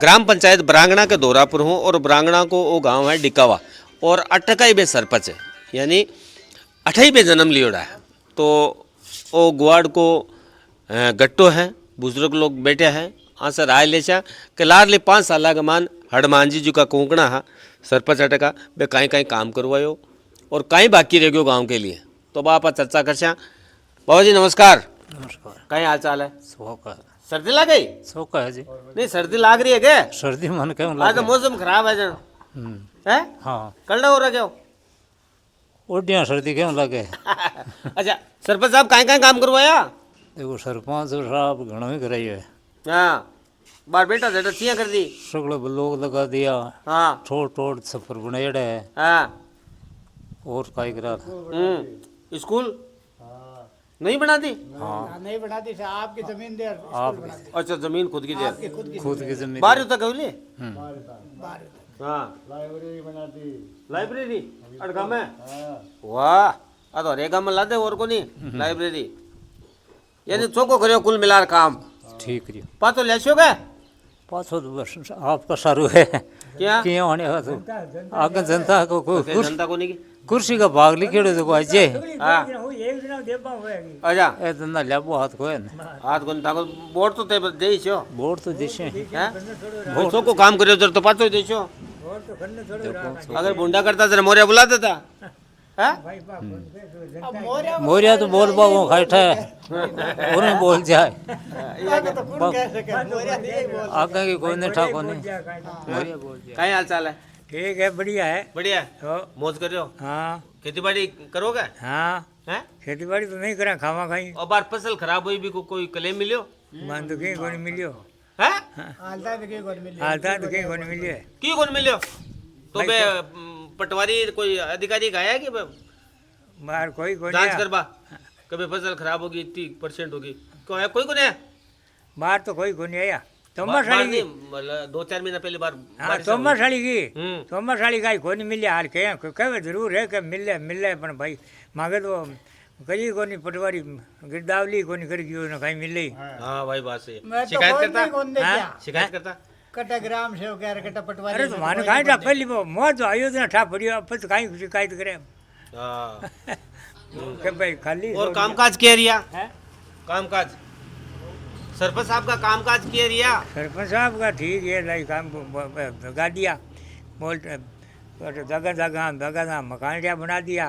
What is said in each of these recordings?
ग्राम पंचायत बरांगणा के दौरापुर हूँ और बरांगणा को वो गांव है डिकावा और अट्ठाई बे सरपंच है यानी 28 बे जन्म लियोड़ा है। तो वो गुआड़ को गट्टो है बुजुर्ग लोग बैठे हैं आंसर राय लेचा कि लारले 5 साल का मान हनुमान जी का कोंकणा है सरपंच अटका बे कहीं कहीं काम करवायो और कहीं बाकी रह गयो गाँव के लिए। तो बाप चर्चा कर बाबा जी नमस्कार। नमस्कार। कहीं हाल चाल है? सोका सर्दी लग गई? सोका है जी। नहीं सर्दी लाग रही है क्या? सर्दी मन क्यों आज लगे? तो मौसम खराब है जन है हाँ कल्ला हो रहा क्या? ओडिया सर्दी क्यों लगे? अच्छा सरपंच साहब कहीं कहीं काम करवाया? देखो सरपंच साहब घणो ही कराई है। हाँ बार बेटा जेटा चिया कर दी सगले लोग लगा दिया। हाँ थोड़ सफर बनाएड़ा है हाँ और काई करा। स्कूल नहीं बना दी? हाँ नहीं बनाती से आपकी जमीन दे आप अच्छा जमीन खुद की दे खुद की जमीन। बाहर तक कहली बाहर हाँ लाइब्रेरी अड़गा में वाह आ तो रेगा में ला दे और को नहीं लाइब्रेरी यानी चौको करियो कुल मिलार काम ठीक रही पातो लेशो का पाछो तो बस आपका सारू है क्या क्यों होने का तो आगे जनता को जनता को नहीं की कुर्सी का भाग लिखेड़ो तो अजय हाँ अच्छा ए धंधा लेबो हाथ को है हाथ को ताको बोर्ड तो ते दे छो वोट तो दिशे हैं चौको काम करियो जर तो पातो दे छो अगर बुंडा करता जरा मोरिया बुला देता हैं मोरिया तो बोल पाओ खाइठा है उन्हें बोल जाए आगे की कोई नहीं ठाको नहीं मोरिया बोल जाए। कहीं हाल चाल है? ठीक है बढ़िया है। बढ़िया तो मौज कर रहे हो? हाँ खेती बाड़ी करोगे? हाँ हैं खेती बाड़ी तो नहीं करा खावा खाई और बार फसल खराब हुई भी कोई क्लेम मिलियो मान तो कहीं कोई मिलियो हैं हालता तो कहीं कोई मिलियो है क्यों कौन मिलियो? तो बे पटवारी कोई अधिकारी का आया कि बाहर कोई जांच करवा कभी फसल खराब होगी 30% होगी क्यों है कोई को नहीं है? बाहर तो कोई नहीं आया तोमर साड़ी की 2-4 महीना पहले बार हाँ तोमर साड़ी की हम्म। तोमर साड़ी का कोई नहीं मिले हाल कहे जरूर है कि मिले पर भाई मांगे तो करी कोनी पटवारी गिरदावली कोनी कर गयो ना कहीं मिले हाँ भाई बात सही मैं है। तो शिकायत कोई करता नहीं कौन दे क्या? शिकायत करता कटा ग्राम से कह रहे कटा पटवारी अरे तुम्हारे कहीं था पहली वो मौत तो अयोध्या ठा पड़ी अब तो कहीं शिकायत करे हाँ कि भाई खाली और कामकाज किया रिया है कामकाज सरपंच साहब का कामकाज किया रिया सरपंच साहब का ठीक है लाई काम भगा दिया बोल जगह जगह मकान क्या बना दिया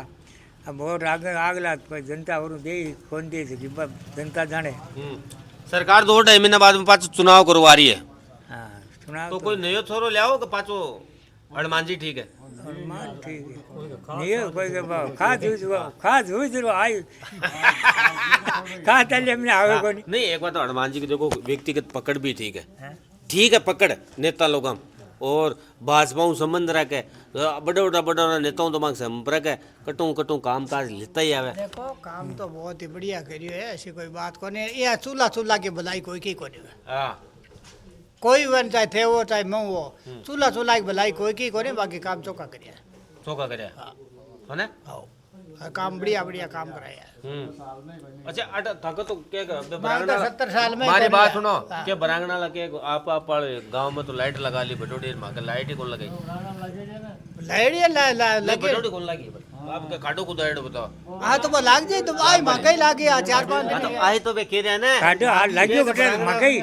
अब और आगे आगला कोई जनता और दे कौन दे कि जनता जाने सरकार 2-2.5 महीना बाद में पाछो चुनाव करवा रही है हाँ सुना तो कोई नयो छोरो ले आओ कि पाछो हनुमान जी ठीक है मान ठीक है नहीं है कोई के खाद हुई जरो आई कहा चले हमने आवे को नहीं नहीं एक बात तो हनुमान जी की देखो व्यक्तिगत पकड़ भी ठीक है ठीक है पकड़ नेता लोग हम और भाजपा संबंध रखे बड़ा नेताओं तो मांग संपर्क है कटू काम काज लेता ही आवे देखो काम तो बहुत ही बढ़िया करियो है ऐसी कोई बात को नहीं ये चूल्हा की भलाई कोई की को नहीं हाँ कोई वन चाहे थे वो चाहे मैं वो चूल्हा की भलाई कोई की को नहीं बाकी काम चौका करिया चौका करे है ना काम बढ़िया काम कराया अच्छा थको तो क्या मांगता 70 साल में हमारी कोई बात नहीं। सुनो हाँ। क्या बरांगना लगे आप गांव में तो लाइट लगा ली बटोड़ी लाइट ही कौन लगाई लहरिया लगे बटोड़ी कौन लगी आपके खाटो को दाइड बताओ हाँ तो वो लाग जाए तो आई मकई लागी 4-5 हाँ, तो दिन आई तो बे कह रहे हैं ना खाटो लागियो बटे मकई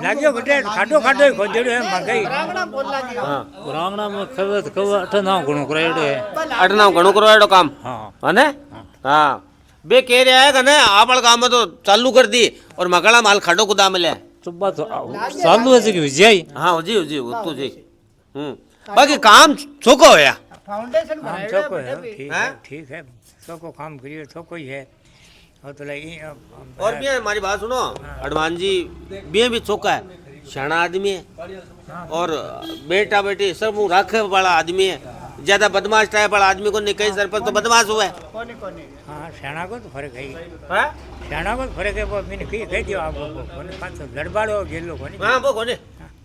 लागियो बटे खाटो खोजड़ो है मकई रांगड़ा बोल लागी रांगणा में खबर खबर अठ ना गुण कराएड़ो है 8-9 घणो करवाड़ो काम हाँ है ना हाँ बे कह रहा है ना आपड़ काम में तो चालू कर दी और मकड़ा माल खाटो को दाम मिले तो बात चालू है कि विजय हाँ जी वो तो जी बाकी काम छोको होया फाउंडेशन बनाया चौको है है बेटे ठीक ठीक है चौको काम करियो चौको ही है और तो और भी है हमारी बात सुनो हनुमान जी भी चौका है शाना आदमी है और बेटा बेटी सब राखे वाला आदमी है ज्यादा बदमाश टाइप वाला आदमी को नहीं कहीं सरपंच तो बदमाश हुआ है कोनी हाँ सेना को तो फर्क है हाँ? सेना को तो फर्क है वो मैंने कह दियो आपको कोनी पास लड़बाड़ो गेलो कोनी हाँ वो कोने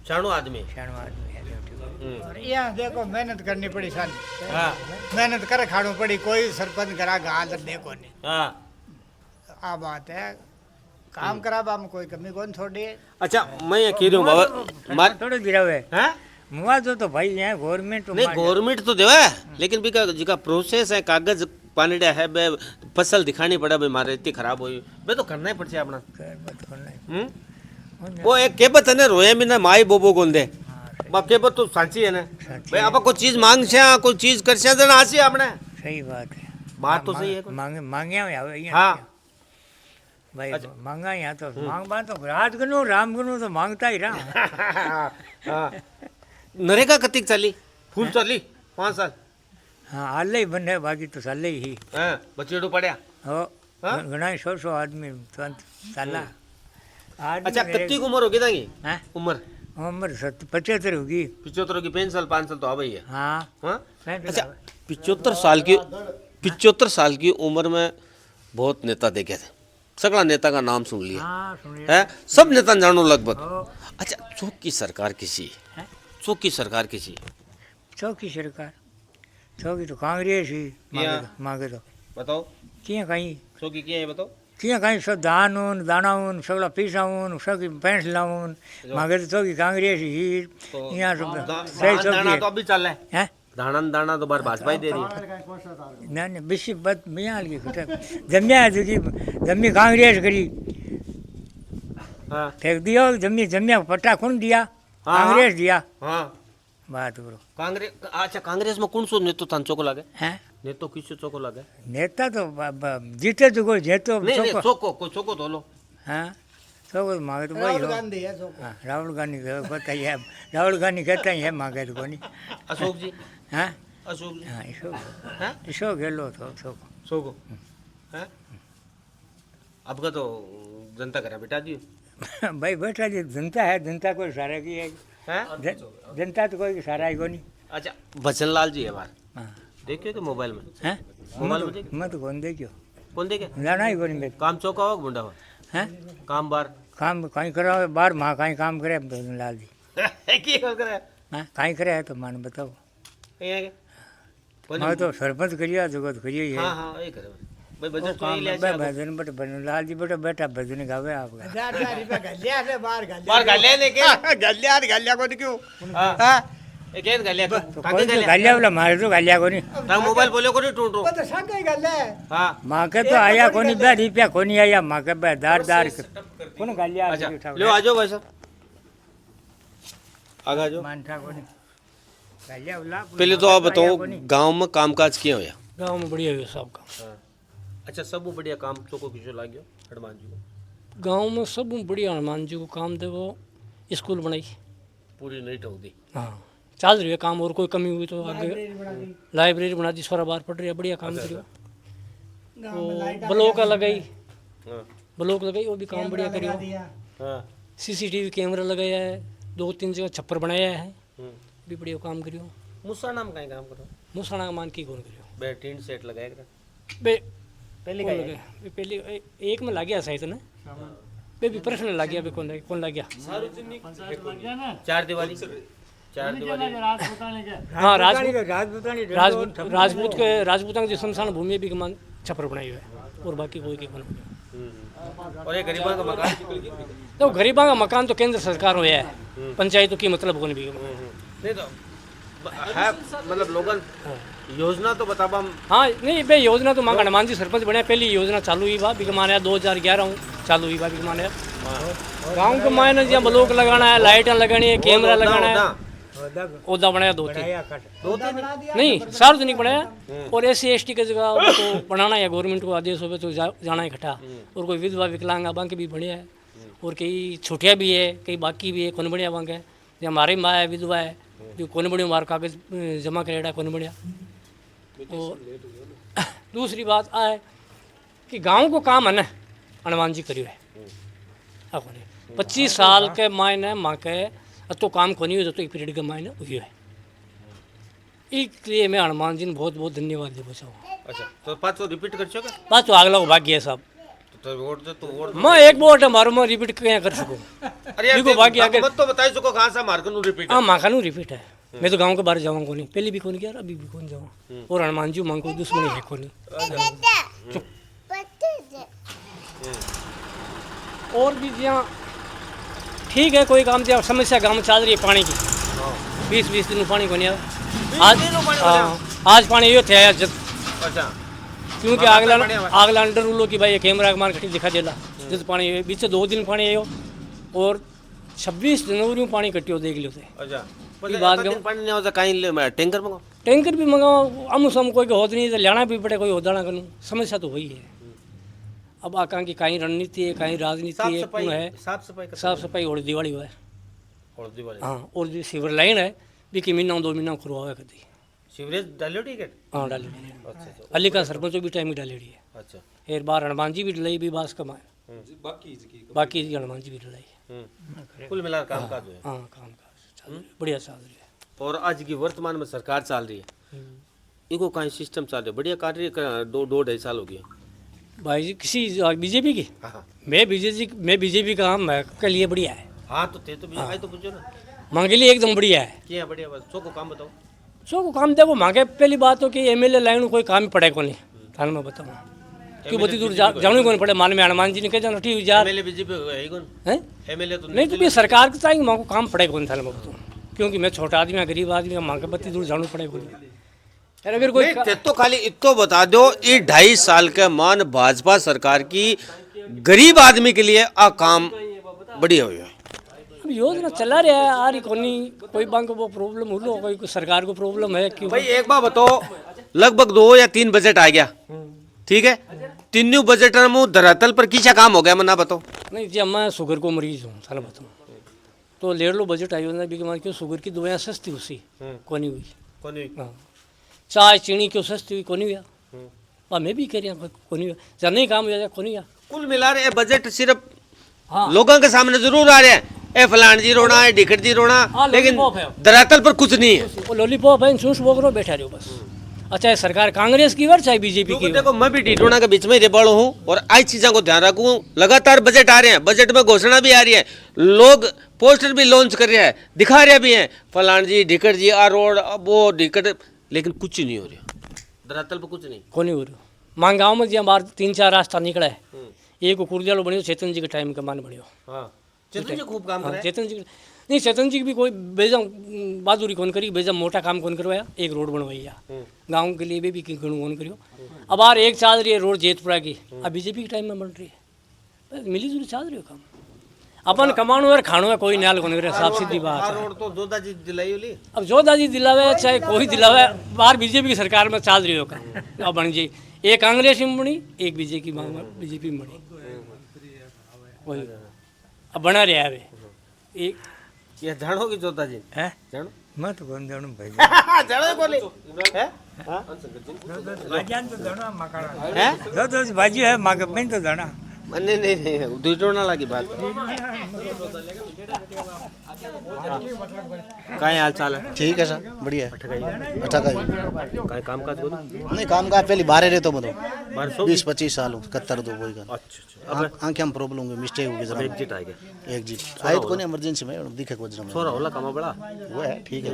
शाणु आदमी सेना आदमी है और यहाँ देखो मेहनत करनी पड़ी सन हाँ मेहनत करे खाड़ू पड़ी कोई सरपंच करा हाल देखो नहीं हाँ आ बात है काम कराबा में कोई कमी कौन छोड़ी। अच्छा मैं ये कह रही हूँ बाबा मार थोड़ो गिरावे हैं मुआवजो तो भाई यहाँ गवर्नमेंट नहीं गवर्नमेंट तो देवा है लेकिन भी जिका प्रोसेस है कागज पानीड़ा है बे फसल दिखानी पड़ा भाई मारे इतनी खराब हुई बे तो करना ही पड़ছে अपना वो एक केबत है ना रोए में ना माई बोबो गोंदे बा केबत तो साची है ना भाई आप कोई चीज मांग से कोई चीज कर से ना आसी आपने सही बात है बात तो सही है मांगे मांगे हाँ भाई मांगा यहाँ तो मांगबा तो राज गनो राम गनो तो मांगता ही रहा हाँ नरेगा कतिक चाली फूल चाली 5 साल हाँ हाल ही बने बाकी तो साल ही हाँ बचेड़ो पड़या हो हाँ? घना 100 आदमी तुरंत साला अच्छा कितनी उम्र होगी ताकि हैं उम्र उम्र 75 होगी 75 की 5 साल 5 साल तो आ गई है हाँ हाँ 65 अच्छा 75 साल की उम्र में बहुत नेता देखे थे सगला नेता का नाम सुन लिया हाँ सुनिए है सब नेता जानो लगभग हो अच्छा चौक की सरकार किसी हैं? चौक की सरकार किसी चौकी सरकार चौकी तो कांग्रेस ही क्या? मांगे तो बताओ किए कहीं चौकी क्या है बताओ किए कहीं सब धान ऊन दाना ऊन सगला पीसा ऊन सबकी पैंस लाऊन मांगे तो चौकी कांग्रेस ही तो यहाँ सब सही दाना चौकी दाना है तो अभी चल रहा है हैं? दाना तो बार भाजपा ही दे रही है ना ना बेसी बात मियाँ की कुछ जम्या है जो जम्मी कांग्रेस करी हाँ फेंक दियो जम्या पट्टा कौन दिया हाँ। कांग्रेस दिया हाँ बात करो कांग्रेस अच्छा कांग्रेस में कौन सो नेतो थान चौको लागे हैं नेतो किससे चौको लागे नेता तो जीते तो कोई जीतो नहीं नहीं चौको चौको कोई चौको तो लो हाँ चौको मांगे तो वही राहुल हो गांधी है जो हाँ राहुल गांधी को पता ही है राहुल गांधी कहता ही है मांगे तो कोनी अशोक जी हाँ अशोक जी हाँ हैं इसो गेलो तो चौको चौको हैं आपका तो जनता करा बेटा जी भाई बैठा जी जनता है जनता कोई सारा की है हैं जनता तो कोई सारा ही कोनी अच्छा बचन लाल जी है बार हाँ देखियो कि मोबाइल में हैं मोबाइल में देखियो मैं तो कौन देखियो कौन देखे जाना ही कोनी मैं काम चौका हो बुंडा हो हैं काम बार काम कहीं करा बाहर माँ कहीं काम करे लाल जी की कर करे हाँ कहीं करे है तो मान बताओ ये के कौन मैं तो सरपंच करिया जगत करिए ही है हाँ हाँ ये करे भाई वो बजट तो काम ये ले है, भजन बट भजन लाल जी बेटा बेटा भजन गावे आपका 1000 रुपया गलिया से बाहर गलिया बार गाले ने के गलिया को क्यों हां हाँ ये केन गाले तो कोई तो गालिया वाला मारे तो गालिया कोनी ता मोबाइल बोले को नहीं टूटो वो तो संग ही गल है हां माँ के तो आया कोनी 10 रुपया कोनी आया माँ के बे दार कौन गालिया अच्छा लो आ जाओ भाई साहब आगा जाओ मानता कोनी गालिया वाला पहले तो आप बताओ गांव में कामकाज किया होया गाँव में बढ़िया हुआ सब काम हां अच्छा सब बढ़िया काम चोको किसो लाग्यो हनुमान जी को गाँव में सब बढ़िया हनुमान जी को काम दे वो स्कूल बनाई पूरी नहीं ठोक दी हाँ चल रही है काम और कोई कमी हुई तो आगे लाइब्रेरी बना दी सारा बार पढ़ रही है बढ़िया काम करियो वो ब्लॉक लगाई हां ब्लॉक लगाई वो भी काम बढ़िया करियो हां CCTV कैमरा लगाया है 2-3 जगह छप्पर बनाया है भी बढ़िया काम करियो मुसा नाम कहीं काम करो मुसाना मान की कौन करियो बे टीन सेट लगाया कर बे पहले कौन का लगे पहले एक में लग गया सही तो ना बे भी प्रश्न लग गया बे कौन लग गया चार दिवाली हाँ राजपूतान की शमशान भूमि भी मान छप्पर बनाई हुआ है और बाकी कोई के बना और ये गरीबों का मकान तो गरीबा का मकान तो केंद्र सरकार हुआ है पंचायतों की मतलब कौन भी नहीं तो है मतलब लोगन योजना तो बताबा हाँ नहीं बे योजना तो मांगा हनुमान जी सरपंच बने पहली योजना चालू हुई बा बिगमाने 2011 चालू हुई बा बिगमाने गाँव के मायने जहाँ ब्लॉक लगाना है लाइटें लगानी है कैमरा लगाना है ओदा बनाया 2-3 नहीं सार्वजनिक बनाया और SC/ST की जगह उनको बनाना है गवर्नमेंट को आदेश हो तो जाना है इकट्ठा और कोई विधवा विकलांग बांके भी बढ़िया है और कई छुट्टियाँ भी है कई बाकी भी है कौन बढ़िया बांके जो हमारी माँ है विधवा है जो कौन बढ़िया हमारा कागज जमा करेगा कौन बढ़िया और दूसरी बात है कि गांव को काम है ना हनुमान जी करियो है 25 साल के मायने माँ के तो काम को नहीं हो तो एक पीरियड के मायने हुई है इसलिए मैं हनुमान जी ने बहुत बहुत धन्यवाद दे बचाऊँ अच्छा तो पाँच तो रिपीट कर चुका बात तो अगला को भाग्य है साहब तो वोट दे तो वोट मैं एक वोट हमारे में रिपीट क्या कर सकूँ अरे यार देखो बाकी आगे मत तो बताई सको कहां से मार्कन रिपीट हाँ माँ का नू रिपीट है मैं तो गांव के बाहर जाऊँगा नहीं पहले भी कौन गया अभी भी कौन जाऊँ और हनुमान जी माँ को दुश्मनी है कौन और भी जहाँ ठीक है कोई काम जहाँ समस्या गाँव में चल रही है पानी की 20 दिन पानी को नहीं आया आज पानी यो थे जब अच्छा क्योंकि आगला अंडर रूलो की भाई ये कैमरा मान कटी दिखा देला जब पानी बीच 2 दिन पानी आयो और 26 जनवरी में पानी कटियो देख लियो थे अच्छा ये बात पानी नहीं होता कहीं टैंकर मंगाओ टैंकर भी मंगाओ आमू सामू कोई होत नहीं तो लेना भी पड़े कोई होदाना करूँ समस्या तो वही है। अब आका की कहीं रणनीति है कहीं राजनीति है कौन है साफ सफाई और दिवाली हुआ है हाँ और जो सीवर लाइन है भी कि महीना 2 महीना करवावे कभी सीवरेज डालियो टिकट हाँ डाली अली का सरपंचों भी टाइम ही डाली है अच्छा फिर बार हनुमान जी भी डलाई भी बास कमाए बाकी हनुमान जी भी डलाई कुल मिला काम काज है हाँ काम काज बढ़िया चल रही है। और आज की वर्तमान में सरकार चल रही है इनको कहीं सिस्टम चल रहा है बढ़िया कार्य 2-2.5 साल हो गया भाई जी किसी बीजेपी की हाँ मैं बीजेपी का काम के लिए बढ़िया है हाँ तो थे तो भी तो पूछो ना मांगे लिए एकदम बढ़िया है क्या है बढ़िया बस को काम बताओ सो को काम देखो मांगे पहली बात हो कि एमएलए लाइन कोई काम ही पड़े को नहीं थाने में बताऊँ क्यों बहुत दूर जाने को नहीं पड़े मान में हनुमान जी ने कह जाना ठीक यार एमएलए बीजेपी है कौन है एमएलए तो नहीं तो फिर सरकार के चाहिए मांगो काम पड़े को नहीं थाने में बताऊँ क्योंकि मैं छोटा आदमी गरीब आदमी मांग के बत्ती दूर जाना पड़े को नहीं अगर कोई तो खाली इतो बता दो ये 2.5 साल के मान भाजपा सरकार की गरीब आदमी के लिए आ काम बढ़िया हुआ है योजना चला रहा है आ रही कोई बैंक को प्रॉब्लम हो लो कोई सरकार को प्रॉब्लम है क्यों भाई एक बार बताओ लगभग 2 या 3 बजट आ गया ठीक है तीनों बजट में धरातल पर किसा काम हो गया मना बताओ नहीं जी मैं शुगर को मरीज हूँ थाना बताऊँ तो ले लो बजट आई ना भी क्यों शुगर की दवाइयाँ सस्ती उसी को नहीं हुई हाँ चाय चीनी क्यों सस्ती हुई को नहीं हुआ मैं भी कह रही हूँ को नहीं हुआ जब नहीं काम हुआ को नहीं हुआ कुल मिला रहे बजट सिर्फ हाँ लोगों के सामने जरूर आ रहे हैं ए फलान जी रोना है डिकट जी रोना हाँ, लेकिन लॉलीपॉप है। धरातल पर कुछ नहीं है वो लॉलीपॉप है चूस बोक रहो बैठा रहो बस अच्छा है सरकार कांग्रेस की वर चाहे बीजेपी की देखो मैं भी डिटोना के बीच में रेबड़ हूँ और आई चीजों को ध्यान रखूँ लगातार बजट आ रहे हैं बजट में घोषणा भी आ रही है लोग पोस्टर भी लॉन्च कर रहे हैं दिखा रहे भी हैं फलान जी डिकट जी आ रोड वो डिकट लेकिन कुछ नहीं हो रहा धरातल पर कुछ नहीं को नहीं हो रहा मांग गाँव में जहाँ बाहर 3-4 रास्ता निकला है एक कुर्जालो बनियो चेतन जी के टाइम का मान बनियो चेतन जी खूब काम कर रहे हैं चेतन जी नहीं चेतन जी की भी कोई बेजा बहादुरी कौन करी बेजा मोटा काम कौन करवाया एक रोड बनवाइया गांव के लिए भी कौन करियो अब यार एक चल रही है रोड जेतपुरा की अब बीजेपी के टाइम में बन रही है मिली जुली चल रही है काम अपन कमानो है खानो है कोई न्याल कौन करे साफ सीधी बात है रोड तो जोधा जी दिलाई होली अब जोधा जी दिलावे चाहे कोई दिलावे बाहर बीजेपी की सरकार में चल रही हो काम अब बन जी एक कांग्रेस में बनी एक बीजेपी में बनी वही अब बना रहा है एक ये जानो की जोधा जी हैं जानो मैं तो कौन जानूं भाई जानो बोले हैं भाजियान तो जाना मकाना हैं जो भाजी है माँ के पेन तो जाना नहीं नहीं नहीं डिटोना लगी बात काय हाल चाल है ठीक है सर बढ़िया अच्छा का काय काम काज बोलो नहीं काम का पहले बाहर रहते मतलब 1220 20-25 साल हो 71 दो वही का अच्छा आंखें हम प्रॉब्लम होगी मिस्टेक होगी जरा एग्जिट आ गया एक जी आए तो नहीं इमरजेंसी में दिखे को जरा छोरा होला कमा बड़ा वो है ठीक है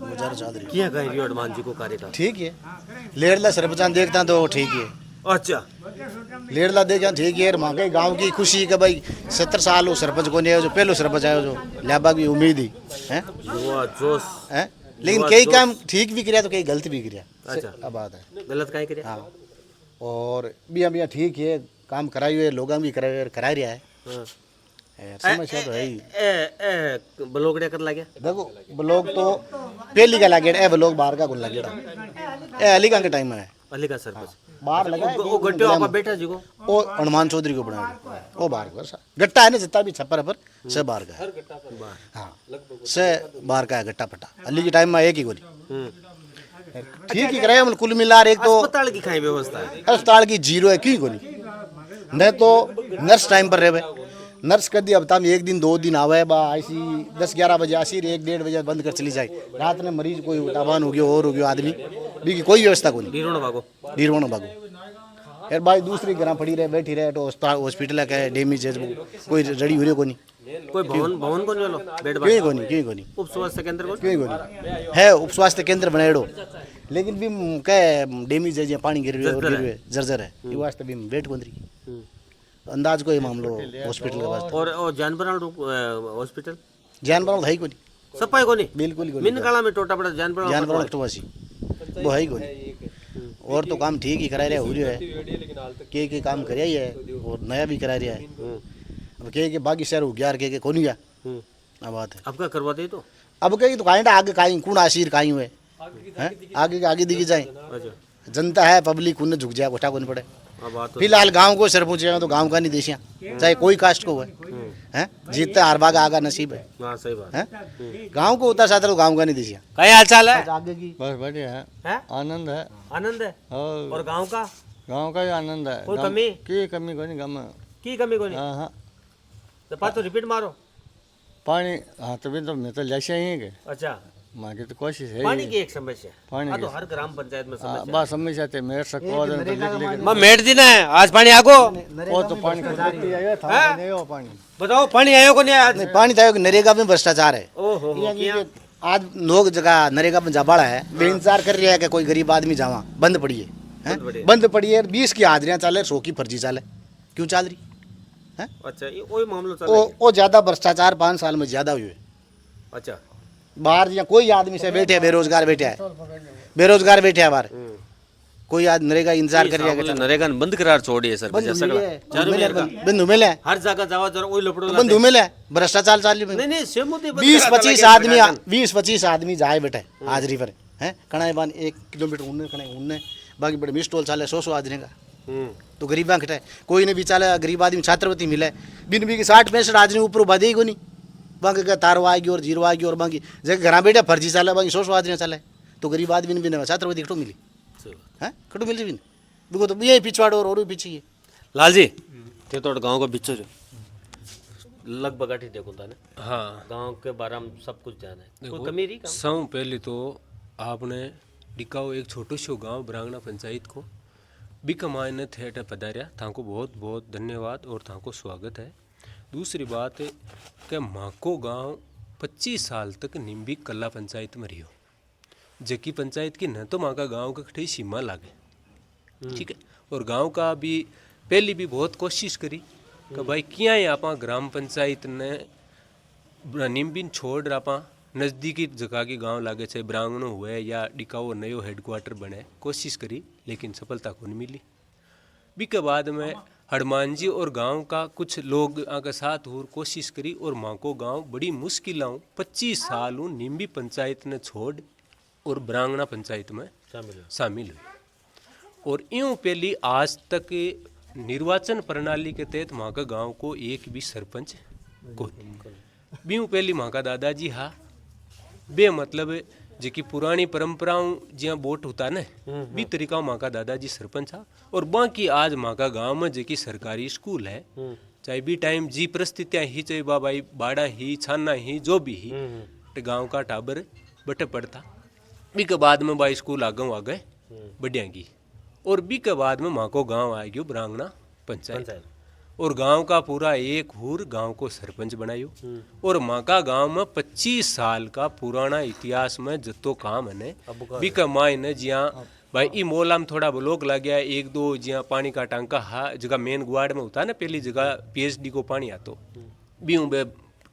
गुजार चौधरी किया गई रियो हनुमान जी को कार्यकाल ठीक है लेरला सरपंच देखता तो ठीक है अच्छा लेरला देखा ठीक है मांगे गांव की खुशी कि भाई 70 साल हो सरपंच को नहीं आयो जो पहलो सरपंच आयो जो लियाबा की उम्मीद ही है युवा जोश हैं लेकिन कई काम ठीक भी किया तो कई गलत भी किया अच्छा अब बात है गलत काय करे हाँ और भी ठीक है काम कराई हुए लोग भी करा रहा है हां समस्या तो है ही ए ब्लॉग कर लगे देखो ब्लॉग तो पहली का लगे ए ब्लॉग बाहर का गुल लगे ए अली का टाइम है अली का सरपंच बाहर लगा वो गट्टे आपा बैठा जी को वो हनुमान चौधरी को बनाया वो बाहर का गट्टा है ना जितना भी छप्पर पर से बाहर का है हाँ से बाहर का है गट्टा पट्टा अली के टाइम में एक ही गोली ठीक ही कराया कुल मिला एक तो अस्पताल की खाई व्यवस्था है अस्पताल की जीरो है क्यों गोली नहीं तो नर्स टाइम पर रहे नर्स कर दी अब तम 1 दिन 2 दिन आवे बा ऐसी 10-11 बजे आसी 1-1:30 बजे बंद कर चली जाए रात में मरीज कोई उठावान हो गया और हो गया आदमी भी की कोई व्यवस्था को नहीं नीरोण भागो यार भाई दूसरी घर पड़ी रहे बैठी रहे तो हॉस्पिटल का डैमेज है कोई रेडी हो रही को नहीं कोई भवन को नहीं लो बेड क्यों नहीं उप स्वास्थ्य केंद्र को क्यों नहीं है उप स्वास्थ्य केंद्र बनाएड़ो लेकिन भी क्या डैमेज है पानी गिर रही है जर्जर है ये वास्ते भी बेड को अंदाज को ही मामलो हॉस्पिटल के पास और जानवर हॉस्पिटल जानवर है ही कोनी सफाई को नहीं बिल्कुल ही कोनी मिन काला में टोटा पड़ा जानवर जानवर अक्टोबसी वो है ही कोनी और तो काम ठीक ही करा रहा हो रहा है के काम कर ही है और नया भी करा रहा है अब के बाकी शहर हो गया के कोनी गया अब बात है अब क्या करवाते तो अब कहीं तो काइंडा आगे काई कौन आशीर काई हुए हैं आगे के आगे दिखी जाए अच्छा जनता है पब्लिक उन्हें झुक जाए उठा कौन पड़े अब बात तो फिलहाल गांव को सर पहुंचेगा तो गांव का नहीं देशिया चाहे कोई कास्ट को है जीतता हर बाग आगा नसीब है हाँ सही बात हैं गांव को उतर साथ तो गांव का नहीं देशिया क्या हाल चाल है आगे की बस बढ़िया है हैं? आनंद है आनंद है और और गांव का गांव का ही आनंद है कोई गांव- कमी? की कमी कोई नहीं गांव में की कमी को नहीं हाँ हाँ तो पास तो रिपीट मारो पानी हाँ तभी तो मैं तो लक्ष्य ही है कि अच्छा माँ की तो कोशिश है पानी ही की एक समस्या पानी हाँ तो की- हर ग्राम पंचायत में हाँ, समस्या बस समझ आते मेरे सकवा तो लिख लिख मैं मेट दिन है आज पानी आगो वो तो पानी खरीदती है था नहीं हो पानी बताओ पानी आयो को नहीं आया नहीं पानी था नरेगा में भ्रष्टाचार है ओहो आज लोग जगह नरेगा में जाबाड़ा है बेइंतजार कर रहा है कि कोई गरीब आदमी जावा बंद पड़ी है बंद पड़ी है 20 की हाजिरियां चाले 100 की फर्जी चाले क्यों चल रही है अच्छा ये वही मामला चल रहा है वो ज्यादा भ्रष्टाचार 5 साल में ज्यादा हुए अच्छा बाहर या कोई आदमी से बैठे बेरोजगार बैठे है बेरोजगार बैठे है बाहर कोई आज नरेगा इंतजार कर रहा है नरेगा बंद करार छोड़िए सर बंद उमेल है हर जगह जावा जरा वही लपड़ो बंद उमेल है भ्रष्टाचार चाल रही नहीं नहीं सेमुदी 20-25 आदमी जाए बैठे हाजरी पर हैं कणाई बान 1 किलोमीटर उन्ने कणाई उन्ने बाकी बड़े मिस्टोल चाले 100 आदमी का तो गरीबा खटे कोई ने भी चाले गरीब आदमी छात्रवृत्ति मिले बिन भी 60-65 आदमी ऊपर बाधे को नहीं बाकी का तारो आएगी और जीरो आएगी और बाकी जगह घर बैठे फर्जी चाले बाकी 100 आदमी चाले तो गरीब आदमी ने भी छात्रवृत्ति कटो मिली हैं कटो मिली भी देखो तो ये पिछवाड़ और भी पीछे है लाल जी ये तो गांव का बिच्चो जो लगभग अठी देखो था ना हाँ गांव के बारे में सब कुछ जाना है कोई देखो, कमी रही काम सब पहले तो आपने डिकाओ एक छोटो सो गांव ब्रांगणा पंचायत को बिकमायने थे पधारिया थाको बहुत बहुत धन्यवाद और थाको स्वागत है। दूसरी बात है कि माको गांव 25 साल तक निम्बी कला पंचायत में रही हो जकी पंचायत की न तो माँ का गाँव का कठे सीमा लागे ठीक है और गांव का भी पहली भी बहुत कोशिश करी कि भाई क्या आप ग्राम पंचायत ने निम्बिन छोड़ आप नज़दीकी जगह के गांव लागे चाहे ब्रांगणो हुए या डिकाओ नयो हेडक्वार्टर बने कोशिश करी लेकिन सफलता को नहीं मिली भी के बाद में हनुमान जी और गांव का कुछ लोग आगे साथ और कोशिश करी और माँ को गाँव बड़ी मुश्किल 25 साल निम्बी पंचायत ने छोड़ और ब्रांगणा पंचायत में शामिल हुई और यूँ पहली आज तक निर्वाचन प्रणाली के तहत माँ का गाँव को एक भी सरपंच को बीऊ पहली माँ का दादाजी हा बे मतलब जेकी पुरानी परंपराओं ज्याँ वोट होता न बी तरीका माँ का दादाजी सरपंच हा और बाकी आज माँ का गाँव में जेकी सरकारी स्कूल है चाहे भी टाइम जी परिस्थितियाँ ही चाहे बाबाई बाड़ा ही छाना ही जो भी ही तो गाँव का टाबर बटे पड़ता बी के बाद में बाई स्कूल आगे आ गए बढ़ियागी और बी के बाद में माँ को गाँव आ गयो ब्रांगणा पंचायत और गांव का पूरा एक हूर गांव को सरपंच बनायो और माँ का गांव में 25 साल का पुराना इतिहास में जतो काम है बी का माँ ने जिया भाई ई मोला में थोड़ा ब्लॉक लग गया एक दो जिया पानी का टांका हा जगह मेन गुआड़ में होता है ना पहली जगह PhD को पानी आतो बी बे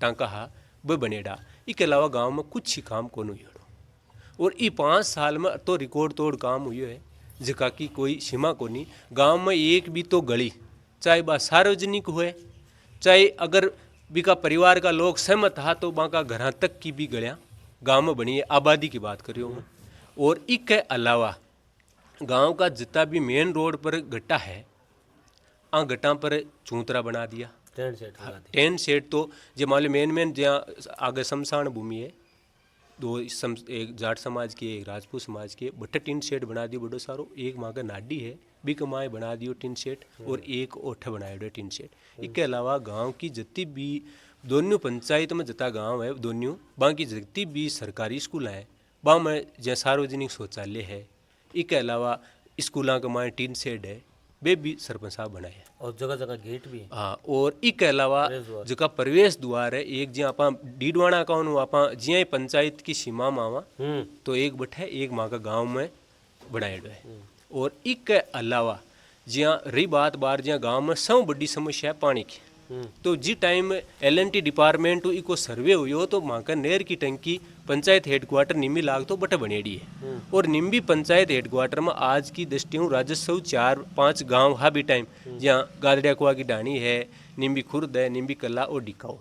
टांका हा बे बनेड़ा इसके अलावा गाँव में कुछ ही काम को नहीं हो और ई 5 साल में तो रिकॉर्ड तोड़ काम हुई है जगह की कोई सीमा को नहीं गाँव में एक भी तो गली चाहे बा सार्वजनिक हुए चाहे अगर बिका परिवार का लोग सहमत हा तो बाका घर तक की भी गलियाँ गांव में बनी है आबादी की बात करियो मैं और इसके अलावा गांव का जितना भी मेन रोड पर गट्टा है आ गट्टा पर चूंतरा बना दिया टेन सेट तो जो मान लो मेन जहाँ आगे शमशान भूमि है एक जाट समाज की एक राजपूत समाज की बट्टे टीन सेट बना दियो बड़ो सारो एक माँ का नाडी है बी कमाए बना दियो टीन सेट और एक ओठ बनाए टीन सेट इसके अलावा गांव की जितनी भी दोनों पंचायत में जितना गांव है दोनों बाकी जितनी भी सरकारी स्कूल हैं वहाँ में जहाँ सार्वजनिक शौचालय है इसके अलावा स्कूलों का माए टीन सेट है वे भी सरपंच साहब बनाए और जगह जगह गेट भी हाँ और इसके अलावा जगह प्रवेश द्वार है एक जी आप डीडवाणा का आप जिया पंचायत की सीमा में आवा तो एक बठे एक माँ का गाँव में बनाए है और इसके अलावा ज्याँ रही बात बार ज्याँ गांव में सब बड़ी समस्या है पानी की। तो जी टाइम L&T डिपार्टमेंट इको सर्वे हुई हो तो वहाँ का नहर की टंकी पंचायत हेडक्वार्टर निम्बी लाग तो बटे बनेड़ी है। और निम्बी पंचायत हेडक्वार्टर में आज की दृष्टि राजस्व 4-5 गांव हा भी टाइम जहाँ गादड़िया कुआ की डाणी है, निम्बी खुर्द है, निम्बी कला और डिकाओ।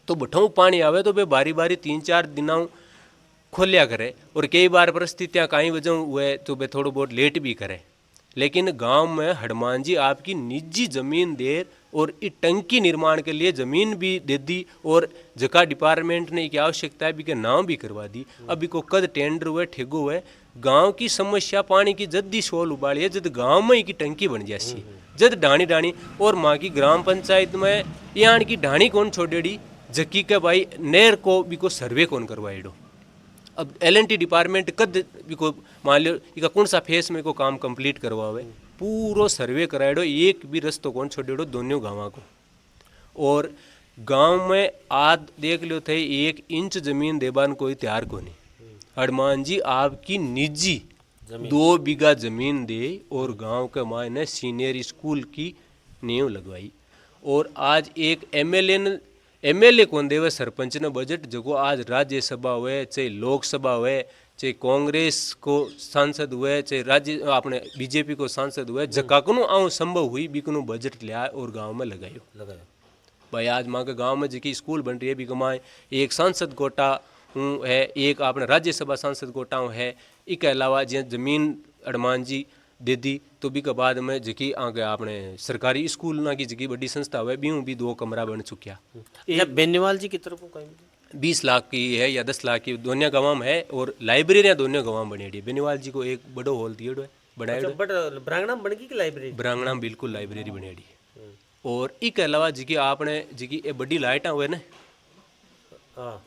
तो बठाऊ पानी आवे तो वे बारी बारी 3-4 दिनों खोलिया करे और कई बार परिस्थितियाँ कहीं वजह हुए तो वे थोड़ा बहुत लेट भी करे। लेकिन गांव में हनुमान जी आपकी निजी जमीन दे और इस टंकी निर्माण के लिए जमीन भी दे दी और जका डिपार्टमेंट ने क्या आवश्यकता है भी के नाम भी करवा दी। अभी को कद टेंडर हुए ठेगो हुए गांव की समस्या पानी की जद्दी शोल उबाली है जद गांव में ही की टंकी बन जासी जद डाणी डाणी और माँ की ग्राम पंचायत में यहाँ की डाणी कौन छोड़ेड़ी जकी के भाई नहर को भी को सर्वे कौन करवाएडो। अब L&T डिपार्टमेंट कद को मान लो इका कौन सा फेस में को काम कंप्लीट करवावे पूरो सर्वे कराएडो एक भी रस्तो कौन छोड़ेडो दोनों गाँव को। और गांव में आज देख लो थे 1 इंच जमीन देबान कोई तैयार को नहीं। हनुमान जी आपकी निजी 2 बीघा जमीन दे और गांव के मायने सीनियर स्कूल की नींव लगवाई। और आज एक एमएलए कौन देवे सरपंच ने बजट जगो आज राज्यसभा हुए चाहे लोकसभा हुए चाहे कांग्रेस को सांसद हुए चाहे राज्य अपने बीजेपी को सांसद हुए जकाकनु आऊँ संभव हुई बिकनु बजट लिया और गांव में लगायो भाई। आज माँ के गांव में जी स्कूल बन रही है बिकमाए एक सांसद कोटा है, एक अपने राज्यसभा सांसद कोटा है। इसके अलावा जो जमीन हनुमान जी दे दी तो भी के बाद में जकी आगे आपने सरकारी स्कूल ना की जकी बड़ी संस्था हुए भी 2 कमरा बन चुकिया। बेनीवाल जी की तरफ को 20 लाख की है या 10 लाख की दोनों गाँव में है और लाइब्रेरियाँ दोनों गाँव में बनेड़ी। बेनीवाल जी को एक बड़ो हॉल दिए बनाया ब्रांगणा बन गई कि लाइब्रेरी ब्रांगणा बिल्कुल लाइब्रेरी बनेड़ी। और इसके अलावा जी आपने जी बड़ी लाइटा हुए ना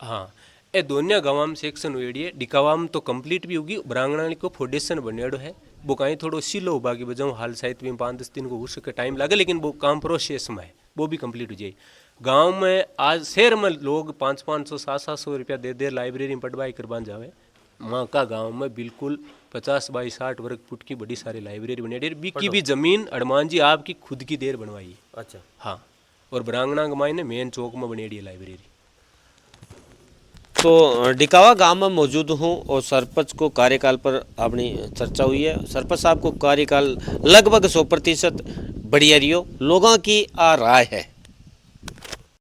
हाँ ये दोनों गाँव में सेक्शन हुई है। डिकावा में तो कंप्लीट भी होगी ब्रांगणा को फाउंडेशन बनेड़ो है वो कहीं थोड़ो सिलो बाकी बजाऊँ हाल साहित्य में 5-10 दिन को हो सके टाइम लगे लेकिन वो काम प्रोसेस में है वो भी कंप्लीट हो जाए। गांव में आज शहर में लोग 500-700 रुपया दे लाइब्रेरी में पढ़वाई करवान जावे। माँ का गांव में बिल्कुल 50 बाई 60 वर्ग फुट की बड़ी सारी लाइब्रेरी बनी है। बिकी भी जमीन हनुमान जी आपकी खुद की देर बनवाई है। अच्छा हाँ और ब्रांगणा के मायने मेन चौक में बनेड़ी है लाइब्रेरी। तो डिकावा गांव में मौजूद हूँ और सरपंच को कार्यकाल पर अपनी चर्चा हुई है। सरपंच साहब को कार्यकाल लगभग 100% बढ़िया रही हो। लोगों की राय है